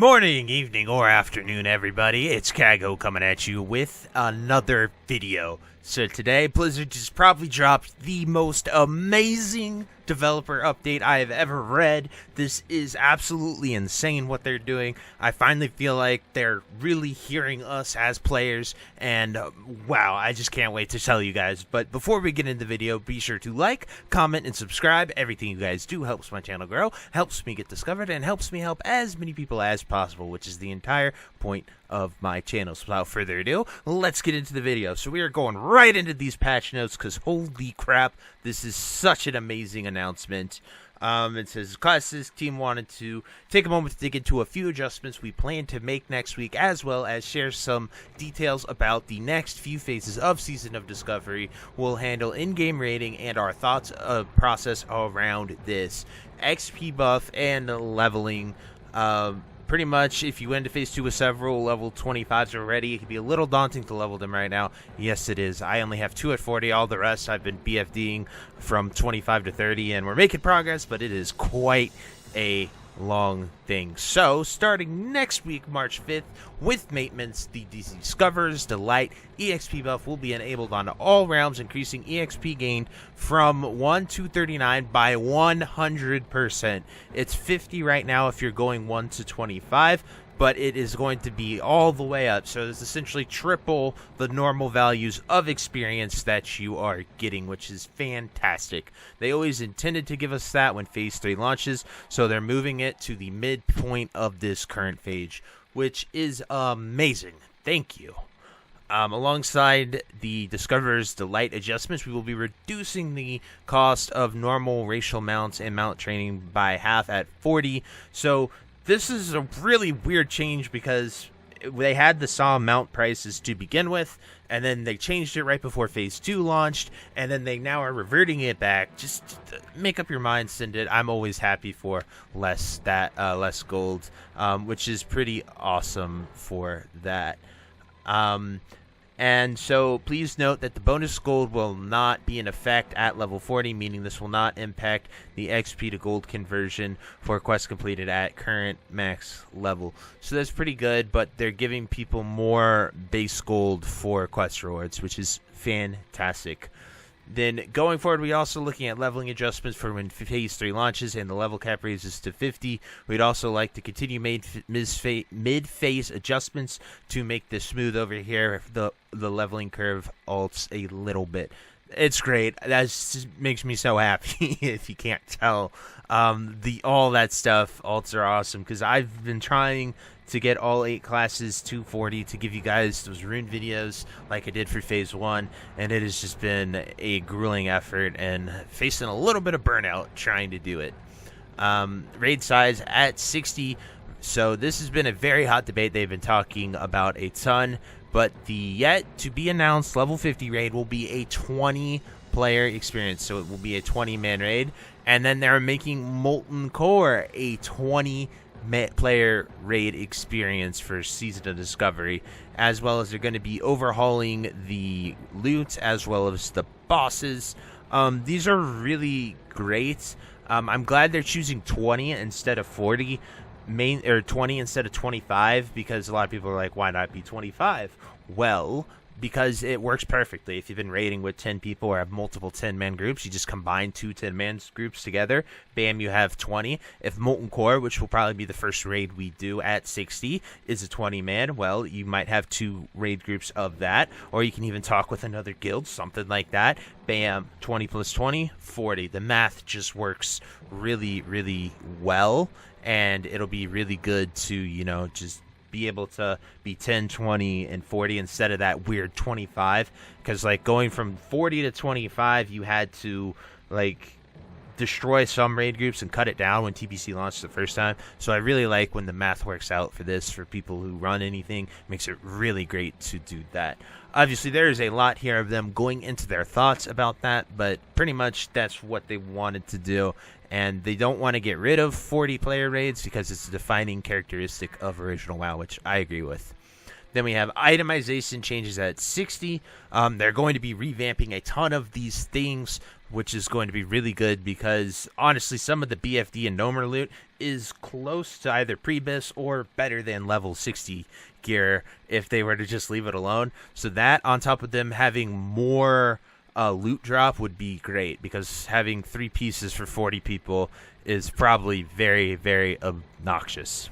morning, evening, or afternoon, everybody. It's Kaghoe coming at you with another video. So today, Blizzard just probably dropped the most amazing developer update I have ever read. This is absolutely insane what they're doing. I finally feel like they're really hearing us as players, and wow, I just can't wait to tell you guys. But before we get into the video, be sure to like, comment, and subscribe. Everything you guys do helps my channel grow, helps me get discovered, and helps me help as many people as possible, which is the entire point of my channel. So without further ado, let's get into the video. So we are going right into these patch notes because holy crap, this is such an amazing announcement. It says, Classics team wanted to take a moment to dig into a few adjustments we plan to make next week, as well as share some details about the next few phases of Season of Discovery. We'll handle in-game rating and our thoughts process around this. XP buff and leveling. Pretty much, if you went into Phase 2 with several level 25s already, it can be a little daunting to level them right now. Yes, it is. I only have 2 at 40. All the rest I've been BFDing from 25 to 30, and we're making progress, but it is quite a long thing. So, starting next week, March 5th, with maintenance, the Discoverer's Delight EXP buff will be enabled on all realms, increasing EXP gained from 1 to 39 by 100%. It's 50 right now if you're going 1 to 25, but it is going to be all the way up. So it's essentially triple the normal values of experience that you are getting, which is fantastic. They always intended to give us that when Phase 3 launches, so they're moving it to the midpoint of this current phase, which is amazing. Thank you. Alongside the Discoverer's Delight adjustments, we will be reducing the cost of normal racial mounts and mount training by half at 40. So this is a really weird change because they had the SAW mount prices to begin with, and then they changed it right before Phase 2 launched, and then they now are reverting it back. Just make up your mind, send it. I'm always happy for less gold, which is pretty awesome for that. And so please note that the bonus gold will not be in effect at level 40, meaning this will not impact the XP to gold conversion for quests completed at current max level. So that's pretty good, but they're giving people more base gold for quest rewards, which is fantastic. Then going forward, we're also looking at leveling adjustments for when Phase 3 launches and the level cap raises to 50. We'd also like to continue mid-phase adjustments to make this smooth over here. The leveling curve alts a little bit. It's great. That just makes me so happy if you can't tell. All that stuff, alts are awesome because I've been trying to get all 8 classes to 40 to give you guys those rune videos like I did for Phase 1, and it has just been a grueling effort and facing a little bit of burnout trying to do it. Raid size at 60, so this has been a very hot debate they've been talking about a ton, but the yet to be announced level 50 raid will be a 20 player experience, so it will be a 20-man raid, and then they're making Molten Core a 20 player raid experience for Season of Discovery, as well as they're going to be overhauling the loot as well as the bosses. These are really great. I'm glad they're choosing 20 instead of 40, 20 instead of 25, because a lot of people are like, why not be 25? Well, because it works perfectly. If you've been raiding with 10 people or have multiple 10-man groups, you just combine 2 10-man groups together. Bam, you have 20. If Molten Core, which will probably be the first raid we do at 60, is a 20-man, well, you might have 2 raid groups of that. Or you can even talk with another guild, something like that. Bam, 20 plus 20, 40. The math just works really, really well. And it'll be really good to, you know, just be able to be 10, 20, and 40 instead of that weird 25. Because, like, going from 40 to 25, you had to, like, destroy some raid groups and cut it down when TPC launched the first time. So I really like when the math works out for this. For people who run anything, it makes it really great to do that. Obviously, there is a lot here of them going into their thoughts about that, but pretty much that's what they wanted to do. And they don't want to get rid of 40-player raids because it's a defining characteristic of original WoW, which I agree with. Then we have itemization changes at 60. They're going to be revamping a ton of these things, which is going to be really good because, honestly, some of the BFD and Nomer loot is close to either pre-bis or better than level 60 gear if they were to just leave it alone. So that, on top of them having more loot drop, would be great because having 3 pieces for 40 people is probably very, very obnoxious.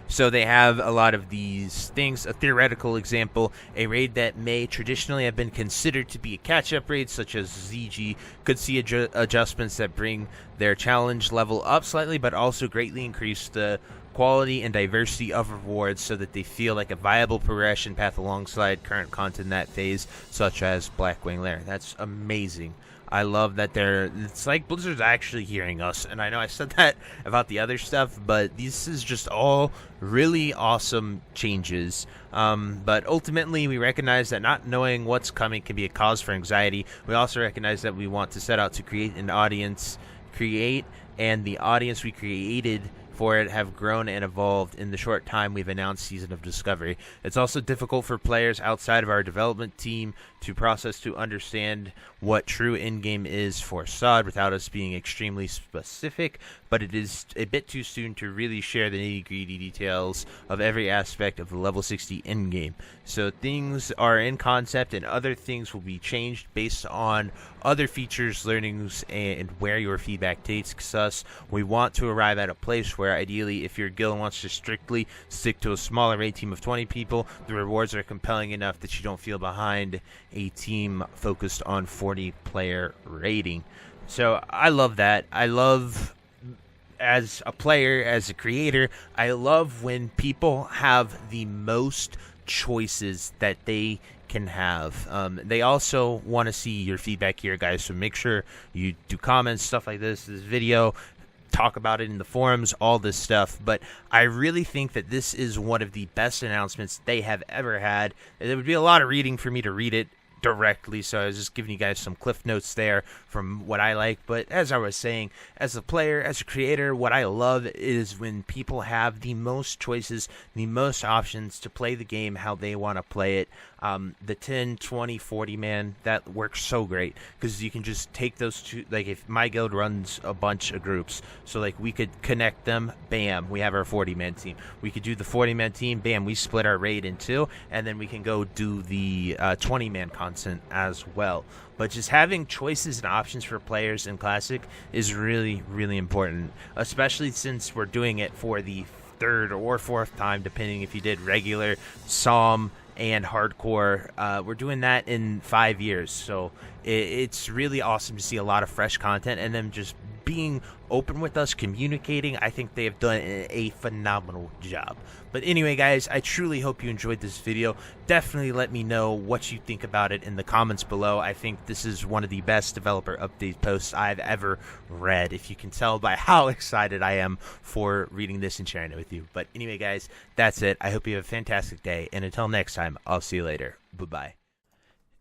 So they have a lot of these things. A theoretical example, a raid that may traditionally have been considered to be a catch-up raid, such as ZG, could see adjustments that bring their challenge level up slightly, but also greatly increase the quality and diversity of rewards so that they feel like a viable progression path alongside current content in that phase, such as Blackwing Lair. That's amazing. I love that it's like Blizzard's actually hearing us, and I know I said that about the other stuff, but this is just all really awesome changes. But ultimately, we recognize that not knowing what's coming can be a cause for anxiety. We also recognize that we want to set out to create an audience, and the audience we created for it have grown and evolved in the short time we've announced Season of Discovery. It's also difficult for players outside of our development team to process, to understand what true in-game is for SOD without us being extremely specific, but it is a bit too soon to really share the nitty-gritty details of every aspect of the level 60 in-game. So things are in concept and other things will be changed based on other features, learnings, and where your feedback takes us. We want to arrive at a place where ideally, if your guild wants to strictly stick to a smaller raid team of 20 people, the rewards are compelling enough that you don't feel behind a team focused on 40-player raiding. So I love that. I love, as a player, as a creator, I love when people have the most choices that they can have. They also want to see your feedback here, guys, so make sure you do comments, stuff like this video, talk about it in the forums, all this stuff. But I really think that this is one of the best announcements they have ever had. There would be a lot of reading for me to read it directly, so I was just giving you guys some cliff notes there from what I like. But as I was saying, as a player, as a creator, what I love is when people have the most choices, the most options to play the game how they want to play it. The 10, 20, 40 man, that works so great because you can just take those two. Like, if my guild runs a bunch of groups, so like we could connect them, bam, we have our 40-man team. We could do the 40-man team, bam, we split our raid in 2, and then we can go do the 20-man content as well. But just having choices and options for players in Classic is really, really important, especially since we're doing it for the 3rd or 4th time, depending if you did regular, Psalm, and hardcore. We're doing that in 5 years, so it's really awesome to see a lot of fresh content and them just being open with us, communicating. I think they have done a phenomenal job. But anyway, guys, I truly hope you enjoyed this video. Definitely let me know what you think about it in the comments below. I think this is one of the best developer update posts I've ever read, if you can tell by how excited I am for reading this and sharing it with you. But anyway, guys, that's it. I hope you have a fantastic day, and until next time, I'll see you later. Bye-bye.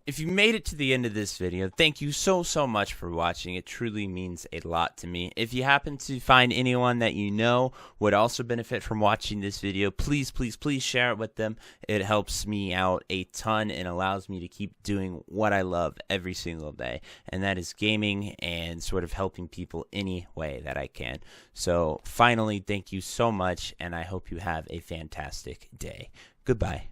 If you made it to the end of this video, thank you so much for watching. It truly means a lot to me. If you happen to find anyone that you know would also benefit from watching this video, please share it with them. It helps me out a ton and allows me to keep doing what I love every single day, and that is gaming and sort of helping people any way that I can. So finally, thank you so much, and I hope you have a fantastic day. Goodbye.